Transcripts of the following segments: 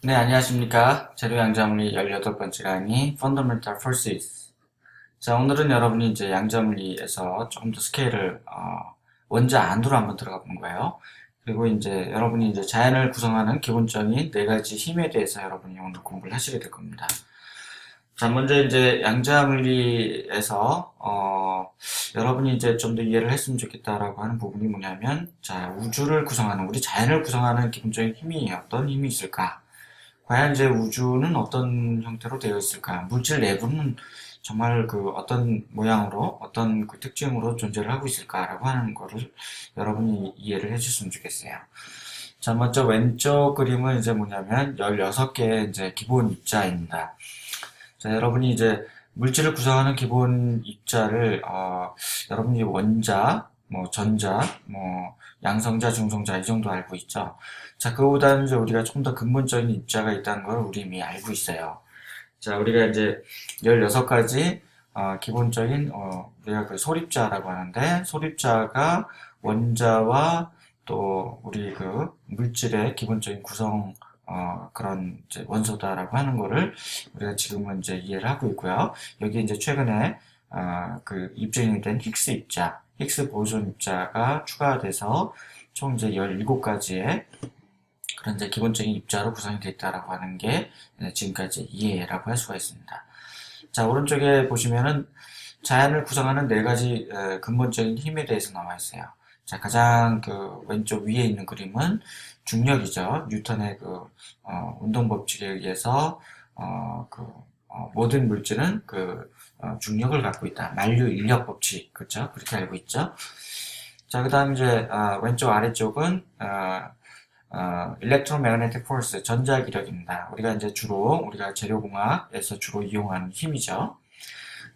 네, 안녕하십니까. 재료 양자물리 18번째 강의 Fundamental Forces. 자, 오늘은 여러분이 이제 양자물리에서 조금 더 스케일을 원자 안으로 한번 들어가 본 거예요. 그리고 이제 여러분이 이제 자연을 구성하는 기본적인 네 가지 힘에 대해서 여러분이 오늘 공부를 하시게 될 겁니다. 자, 먼저 이제 양자물리에서 여러분이 이제 좀 더 이해를 했으면 좋겠다라고 하는 부분이 뭐냐면, 자, 우주를 구성하는 우리 자연을 구성하는 기본적인 힘이 어떤 힘이 있을까? 과연 이제 우주는 어떤 형태로 되어 있을까? 물질 내부는 정말 그 어떤 모양으로, 어떤 그 특징으로 존재를 하고 있을까라고 하는 거를 여러분이 이해를 해주셨으면 좋겠어요. 자, 먼저 왼쪽 그림은 이제 뭐냐면 16개의 이제 기본 입자입니다. 자, 여러분이 이제 물질을 구성하는 기본 입자를, 여러분이 원자, 뭐 전자, 뭐 양성자, 중성자 이 정도 알고 있죠. 자, 그보다는 이제 우리가 조금 더 근본적인 입자가 있다는 걸 우리 이미 알고 있어요. 자, 우리가 이제 16가지 기본적인 우리가 그 소립자라고 하는데, 소립자가 원자와 또 우리 그 물질의 기본적인 구성 그런 이제 원소다라고 하는 거를 우리가 지금은 이제 이해를 하고 있고요. 여기 이제 최근에 그 입증이 된 힉스 입자, 힉스 보존 입자가 추가돼서 총 이제 17가지의 그런 이제 기본적인 입자로 구성이 되어 있다라고 하는 게 지금까지 이해라고 할 수가 있습니다. 자, 오른쪽에 보시면은 자연을 구성하는 네 가지 근본적인 힘에 대해서 나와 있어요. 자, 가장 그 왼쪽 위에 있는 그림은 중력이죠. 뉴턴의 그 운동 법칙에 의해서 모든 물질은 중력을 갖고 있다. 만류 인력 법칙, 그렇죠? 그렇게 알고 있죠. 자, 그다음 이제 왼쪽 아래쪽은 electromagnetic force, 전자기력입니다. 우리가 이제 주로 우리가 재료공학에서 주로 이용하는 힘이죠.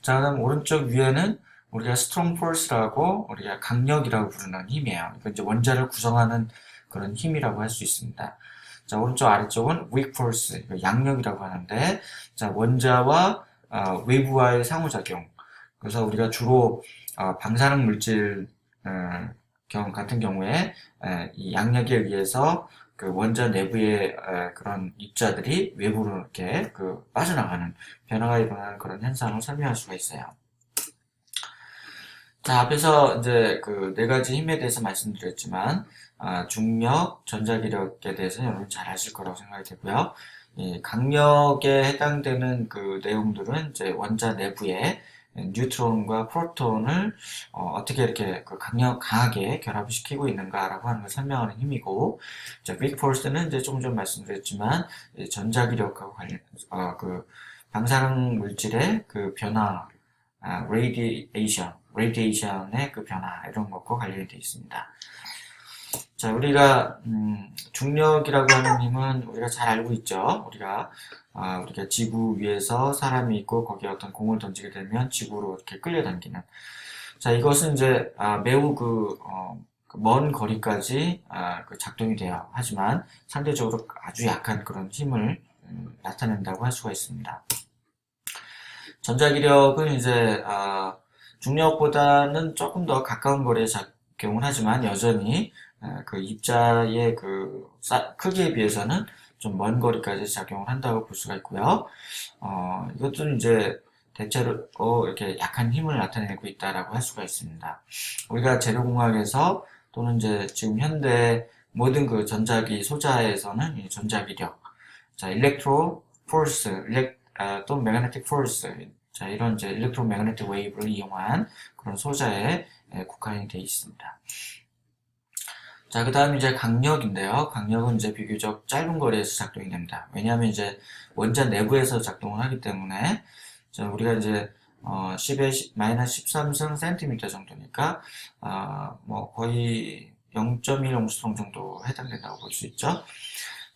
자, 그다음 오른쪽 위에는 우리가 strong force라고 우리가 강력이라고 부르는 힘이에요. 이건 이제 원자를 구성하는 그런 힘이라고 할 수 있습니다. 자, 오른쪽 아래쪽은 weak force, 양력이라고 하는데, 자, 원자와 외부와의 상호작용. 그래서 우리가 주로 방사능 물질 같은 경우에 이 양력에 의해서 그 원자 내부의 그런 입자들이 외부로 이렇게 그 빠져나가는 변화가 일어나는 그런 현상을 설명할 수가 있어요. 자, 앞에서 이제 그 네 가지 힘에 대해서 말씀드렸지만 중력, 전자기력에 대해서 여러분 잘 아실 거라고 생각이 되고요. 이 강력에 해당되는 그 내용들은 이제 원자 내부에 뉴트론과 프로톤을 떻게 이렇게 그 강하게 결합을 시키고 있는가라고 하는 걸 설명하는 힘이고, 이제 weak force는 이제 조금 전 말씀드렸지만 전자기력하고 관련 그 방사능 물질의 그 변화, 레디에이션의 그 변화 이런 것과 관련이 되어 있습니다. 자, 우리가 중력이라고 하는 힘은 우리가 잘 알고 있죠. 우리가 지구 위에서 사람이 있고 거기에 어떤 공을 던지게 되면 지구로 이렇게 끌려당기는. 자, 이것은 이제 매우 먼 거리까지 그 작동이 돼요. 하지만 상대적으로 아주 약한 그런 힘을 나타낸다고 할 수가 있습니다. 전자기력은 이제 중력보다는 조금 더 가까운 거리에 작용을 하지만 여전히 그 입자의 그 크기에 비해서는 좀 먼 거리까지 작용을 한다고 볼 수가 있고요. 이것도 이제 대체로 이렇게 약한 힘을 나타내고 있다라고 할 수가 있습니다. 우리가 재료공학에서 또는 이제 지금 현대 모든 그 전자기 소자에서는 이 전자기력, 자, 일렉트로 포스, 또 매그네틱 포스, 자, 이런 이제 일렉트로매그네틱 웨이브를 이용한 그런 소자에 국한이 되어 있습니다. 자, 그 다음 이제 강력인데요. 강력은 이제 비교적 짧은 거리에서 작동이 됩니다. 왜냐하면 이제 원자 내부에서 작동을 하기 때문에, 자, 우리가 이제 10의 마이너스 13승 센티미터 정도니까, 뭐 거의 0.1 옹스트롱 정도 해당된다고 볼 수 있죠.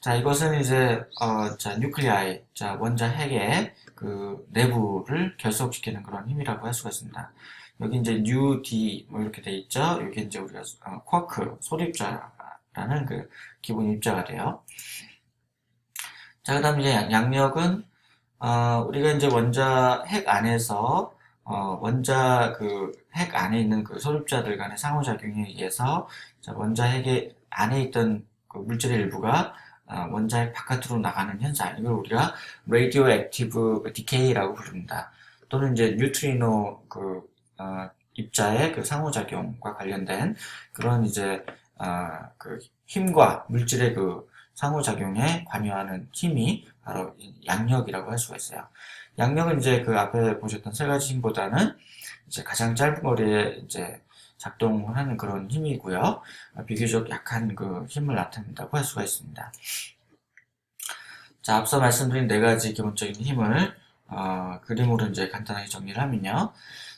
자, 이것은 이제, 자, 뉴클리아이, 자, 원자 핵의 그 내부를 결속시키는 그런 힘이라고 할 수가 있습니다. 여기 이제 뉴, 디, 뭐 이렇게 돼 있죠? 여기 이제 우리가 쿼크, 소립자라는 그 기본 입자가 돼요. 자, 그 다음 이제 양력은, 우리가 이제 원자 핵 안에서, 원자 그 핵 안에 있는 그 소립자들 간의 상호작용에 의해서, 자, 원자 핵의 안에 있던 그 물질의 일부가 원자핵 바깥으로 나가는 현상, 이걸 우리가 radioactive decay라고 부릅니다. 또는 이제 뉴트리노 입자의 그 상호작용과 관련된 그런 이제 그 힘과 물질의 그 상호작용에 관여하는 힘이 바로 양력이라고 할 수가 있어요. 양력은 이제 그 앞에 보셨던 세 가지 힘보다는 이제 가장 짧은 거리에 이제 작동을 하는 그런 힘이고요. 비교적 약한 그 힘을 나타낸다고 할 수가 있습니다. 자, 앞서 말씀드린 네 가지 기본적인 힘을 그림으로 이제 간단하게 정리를 하면요.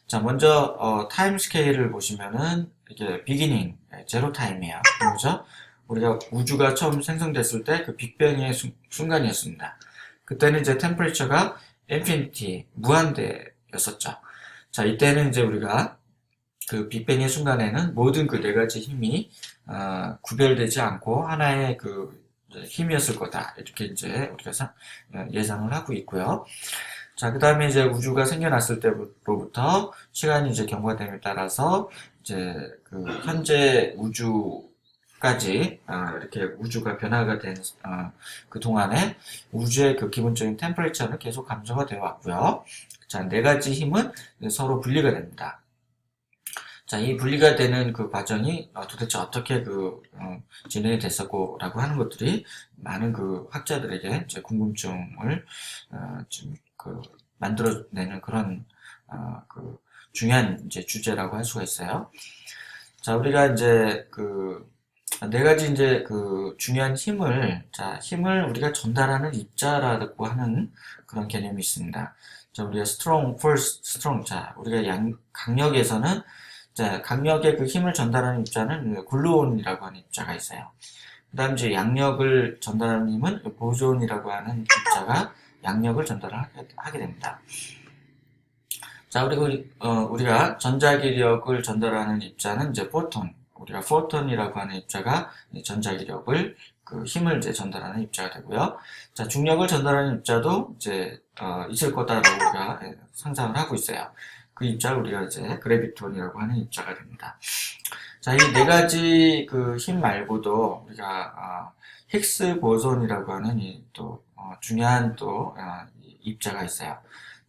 자, 먼저 타임 스케일을 보시면은 이게 비기닝, 제로 타임이에요. 그죠? 우리가 우주가 처음 생성됐을 때 그 빅뱅의 순간이었습니다. 그때는 이제 템퍼레처가 인피니티, 무한대였었죠. 자, 이때는 이제 우리가 그 빅뱅의 순간에는 모든 그 네 가지 힘이 구별되지 않고 하나의 그 힘이었을 거다. 이렇게 이제 우리가 예상을 하고 있고요. 자, 그 다음에 이제 우주가 생겨났을 때로부터 시간이 이제 경과됨에 따라서 이제 그 현재 우주까지 이렇게 우주가 변화가 된 그 동안에 우주의 그 기본적인 템퍼레처는 계속 감소가 되어 왔고요. 자, 네 가지 힘은 서로 분리가 됩니다. 자, 이 분리가 되는 그 과정이 도대체 어떻게 진행이 됐었고라고 하는 것들이 많은 그 학자들에게 이제 궁금증을 좀 만들어내는 그런 그 중요한 이제 주제라고 할 수가 있어요. 자, 우리가 이제 네 가지 이제 그 중요한 힘을 우리가 전달하는 입자라고 하는 그런 개념이 있습니다. 자, 우리가 strong, force, strong. 자, 우리가 강력에서는 자, 강력의 그 힘을 전달하는 입자는 글루온이라고 하는 입자가 있어요. 그 다음 이제 양력을 전달하는 힘은 보존이라고 하는 입자가 양력을 전달하게 됩니다. 자, 그리고 우리가 전자기력을 전달하는 입자는 이제 포톤, 우리가 포톤이라고 하는 입자가 전자기력을 그 힘을 이제 전달하는 입자가 되고요. 자, 중력을 전달하는 입자도 이제 있을 거다라고 우리가 상상을 하고 있어요. 그 입자를 우리가 이제 그래비톤이라고 하는 입자가 됩니다. 자, 이 네 가지 그 힘 말고도 우리가 힉스 보손이라고 하는 또 중요한 또 입자가 있어요.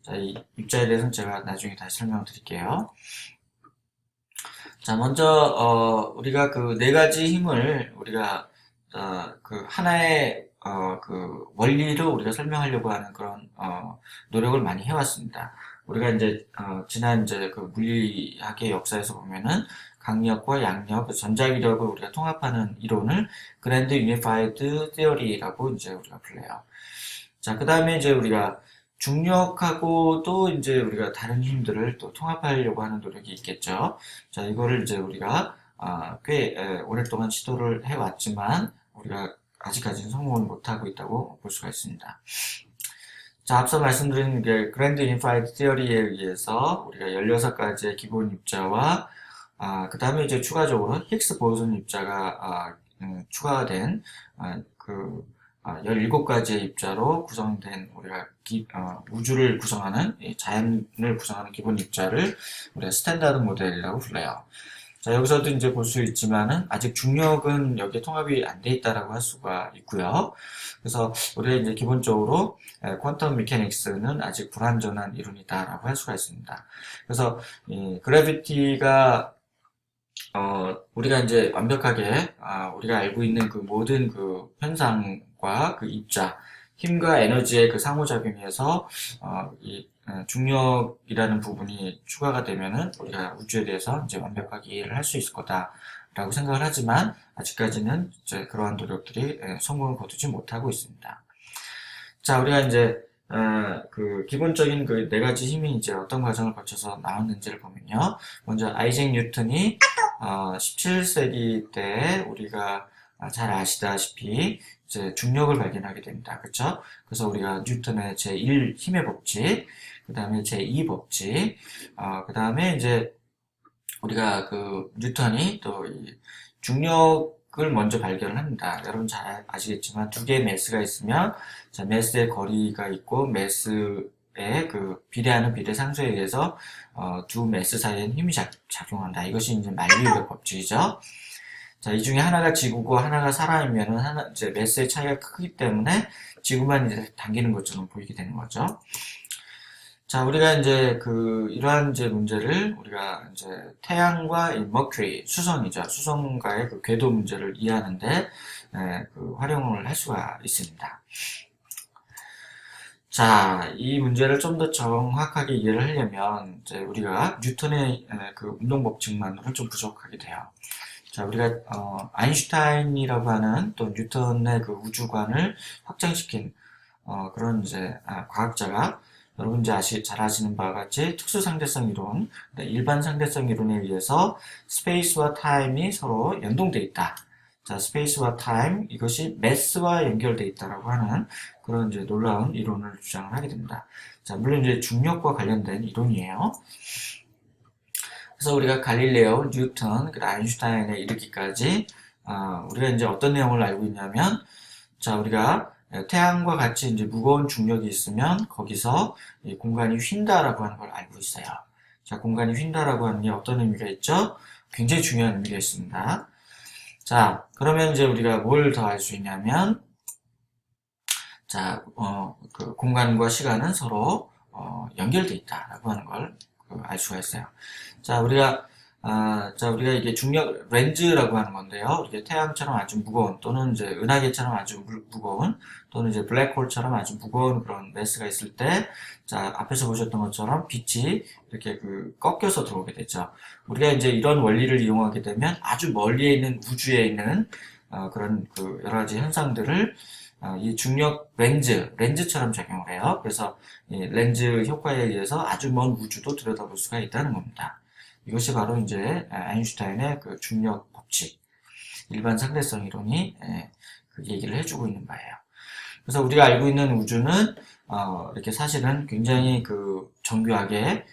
자, 이 입자에 대해서는 제가 나중에 다시 설명드릴게요. 자, 먼저 우리가 그 네 가지 힘을 우리가 그 하나의 그 원리를 우리가 설명하려고 하는 그런 노력을 많이 해왔습니다. 우리가 이제 지난 이제 그 물리학의 역사에서 보면은 강력과 양력, 전자기력을 우리가 통합하는 이론을 그랜드 유니파이드 티어리라고 이제 우리가 불러요. 자, 그 다음에 이제 우리가 중력하고도 이제 우리가 다른 힘들을 또 통합하려고 하는 노력이 있겠죠. 자, 이거를 이제 우리가 꽤 오랫동안 시도를 해왔지만 우리가 아직까지는 성공을 못하고 있다고 볼 수가 있습니다. 자, 앞서 말씀드린 그랜드 유니파이드 티어리에 의해서 우리가 16가지의 기본 입자와 그 다음에 이제 추가적으로 힉스 보존 입자가 추가가 된 그 17가지의 입자로 구성된 우리가 우주를 구성하는 자연을 구성하는 기본 입자를 우리가 스탠다드 모델이라고 불러요. 자, 여기서도 이제 볼 수 있지만은 아직 중력은 여기에 통합이 안 돼 있다라고 할 수가 있고요. 그래서 우리가 이제 기본적으로 퀀텀 미케닉스는 아직 불완전한 이론이다라고 할 수가 있습니다. 그래서 이 그래비티가 우리가 이제 완벽하게 우리가 알고 있는 그 모든 그 현상과 그 입자, 힘과 에너지의 그 상호작용에서 이 중력이라는 부분이 추가가 되면은 우리가 우주에 대해서 이제 완벽하게 이해를 할 수 있을 거다라고 생각을 하지만 아직까지는 이제 그러한 노력들이 성공을 거두지 못하고 있습니다. 자, 우리가 이제 그 기본적인 그 네 가지 힘이 이제 어떤 과정을 거쳐서 나왔는지를 보면요. 먼저 아이작 뉴턴이 17세기 때 우리가 잘 아시다시피 이제 중력을 발견하게 됩니다. 그렇죠? 그래서 우리가 뉴턴의 제1 힘의 법칙, 그 다음에 제2 법칙, 그 다음에 이제 우리가 그 뉴턴이 또 이 중력을 먼저 발견을 합니다. 여러분 잘 아시겠지만 두 개의 매스가 있으면 자, 매스의 거리가 있고 매스의 그 비례하는 비례 상수에 의해서 두 매스 사이에 힘이 작용한다. 이것이 이제 만류의 법칙이죠. 자, 이 중에 하나가 지구고 하나가 사람이면은 이제 매스의 차이가 크기 때문에 지구만 이제 당기는 것처럼 보이게 되는 거죠. 자, 우리가 이제 이러한 이제 문제를 우리가 이제 태양과 이 머큐리, 수성이죠. 수성과의 그 궤도 문제를 이해하는데, 활용을 할 수가 있습니다. 자, 이 문제를 좀 더 정확하게 이해를 하려면, 이제 우리가 뉴턴의 그 운동 법칙만으로는 좀 부족하게 돼요. 자, 우리가, 아인슈타인이라고 하는 또 뉴턴의 그 우주관을 확장시킨, 그런 이제, 과학자가 여러분 이제 잘 아시는 바와 같이 특수상대성 이론, 일반 상대성 이론에 의해서 스페이스와 타임이 서로 연동돼 있다. 자, 스페이스와 타임, 이것이 매스와 연결돼 있다라고 하는 그런 이제 놀라운 이론을 주장을 하게 됩니다. 자, 물론 이제 중력과 관련된 이론이에요. 그래서 우리가 갈릴레오, 뉴턴, 아인슈타인에 이르기까지, 우리가 이제 어떤 내용을 알고 있냐면, 자, 우리가 태양과 같이 이제 무거운 중력이 있으면 거기서 이 공간이 휜다라고 하는 걸 알고 있어요. 자, 공간이 휜다라고 하는 게 어떤 의미가 있죠? 굉장히 중요한 의미가 있습니다. 자, 그러면 이제 우리가 뭘 더 알 수 있냐면, 자, 그 공간과 시간은 서로 연결돼 있다라고 하는 걸 알 수가 있어요. 자, 우리가 이게 중력 렌즈라고 하는 건데요. 이게 태양처럼 아주 무거운 또는 이제 은하계처럼 아주 무거운 또는 이제 블랙홀처럼 아주 무거운 그런 매스가 있을 때, 자, 앞에서 보셨던 것처럼 빛이 이렇게 꺾여서 들어오게 되죠. 우리가 이제 이런 원리를 이용하게 되면 아주 멀리에 있는 우주에 있는 그런 여러 가지 현상들을 이 중력 렌즈처럼 작용을 해요. 그래서 이 렌즈 효과에 의해서 아주 먼 우주도 들여다볼 수가 있다는 겁니다. 이것이 바로 이제 아인슈타인의 그 중력 법칙, 일반 상대성 이론이 그 얘기를 해주고 있는 바예요. 그래서 우리가 알고 있는 우주는 이렇게 사실은 굉장히 정교하게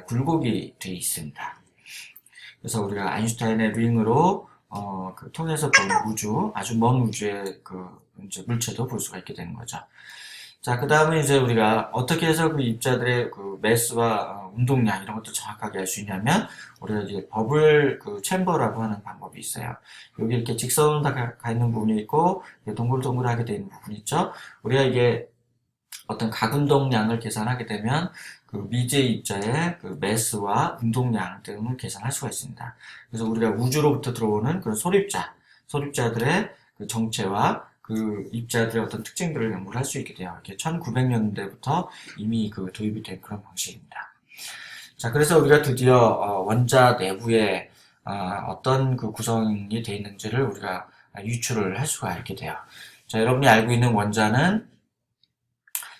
굴곡이 되어 있습니다. 그래서 우리가 아인슈타인의 링으로 통해서 본 우주, 아주 먼 우주의 이제 물체도 볼 수가 있게 되는 거죠. 자, 그 다음에 이제 우리가 어떻게 해서 그 입자들의 매스와 운동량 이런 것도 정확하게 알 수 있냐면, 우리가 이제 버블 챔버라고 하는 방법이 있어요. 여기 이렇게 직선으로 가 있는 부분이 있고, 동글동글하게 되어 있는 부분이 있죠. 우리가 이게 어떤 각운동량을 계산하게 되면, 미제 입자의 매스와 운동량 등을 계산할 수가 있습니다. 그래서 우리가 우주로부터 들어오는 그런 소립자들의 정체와 입자들의 어떤 특징들을 연구를 할 수 있게 돼요. 이렇게 1900년대부터 이미 도입이 된 그런 방식입니다. 자, 그래서 우리가 드디어 원자 내부에 어떤 구성이 되어 있는지를 우리가 유추를 할 수가 있게 돼요. 자, 여러분이 알고 있는 원자는,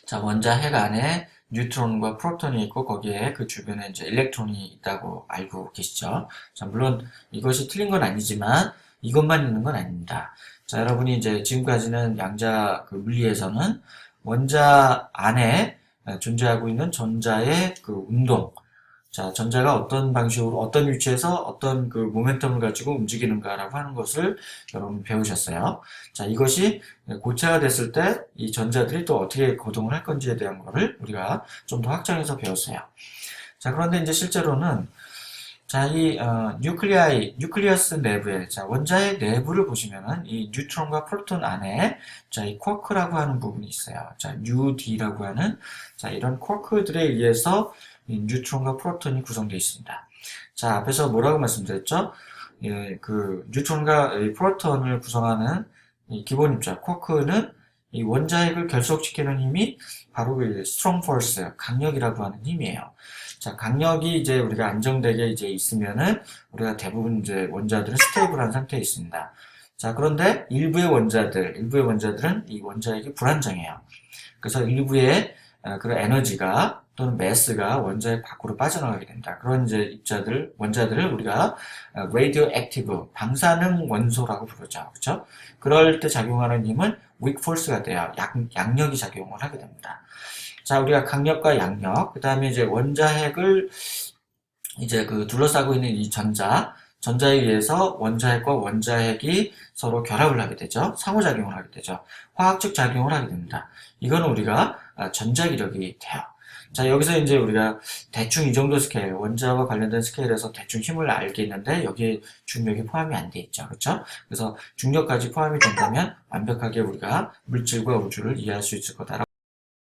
자, 원자 핵 안에 뉴트론과 프로톤이 있고 거기에 그 주변에 이제 일렉트론이 있다고 알고 계시죠? 자, 물론 이것이 틀린 건 아니지만 이것만 있는 건 아닙니다. 자, 여러분이 이제 지금까지는 양자 물리에서는 원자 안에 존재하고 있는 전자의 운동, 자, 전자가 어떤 방식으로, 어떤 위치에서 어떤 모멘텀을 가지고 움직이는가라고 하는 것을 여러분 배우셨어요. 자, 이것이 고체가 됐을 때 이 전자들이 또 어떻게 거동을 할 건지에 대한 거를 우리가 좀 더 확장해서 배웠어요. 자, 그런데 이제 실제로는, 자, 이 뉴클리어스 내부에, 자, 원자의 내부를 보시면은 이 뉴트론과 프로톤 안에, 자, 이 쿼크라고 하는 부분이 있어요. 자, UD라고 하는, 자, 이런 쿼크들에 의해서 이 뉴트론과 프로톤이 구성되어 있습니다. 자, 앞에서 뭐라고 말씀드렸죠? 예, 뉴트론과 이 프로톤을 구성하는 이 기본 입자 쿼크는 이 원자핵을 결속시키는 힘이 바로 strong force, 강력이라고 하는 힘이에요. 자, 강력이 이제 우리가 안정되게 이제 있으면은 우리가 대부분 이제 원자들은 스테이블한 상태에 있습니다. 자, 그런데 일부의 원자들은 이 원자핵이 불안정해요. 그래서 일부의 그런 에너지가 또는 매스가 원자핵 밖으로 빠져나가게 됩니다. 그런 이제 원자들을 우리가 radioactive, 방사능 원소라고 부르죠. 그렇죠? 그럴 때 작용하는 힘은 weak force가 돼요. 양력이 작용을 하게 됩니다. 자, 우리가 강력과 양력, 그 다음에 이제 원자핵을 이제 둘러싸고 있는 이 전자에 의해서 원자핵과 원자핵이 서로 결합을 하게 되죠. 상호작용을 하게 되죠. 화학적 작용을 하게 됩니다. 이거는 우리가 전자기력이 돼요. 자, 여기서 이제 우리가 대충 이 정도 스케일, 원자와 관련된 스케일에서 대충 힘을 알겠는데 여기에 중력이 포함이 안 돼 있죠. 그렇죠? 그래서 중력까지 포함이 된다면 완벽하게 우리가 물질과 우주를 이해할 수 있을 거다.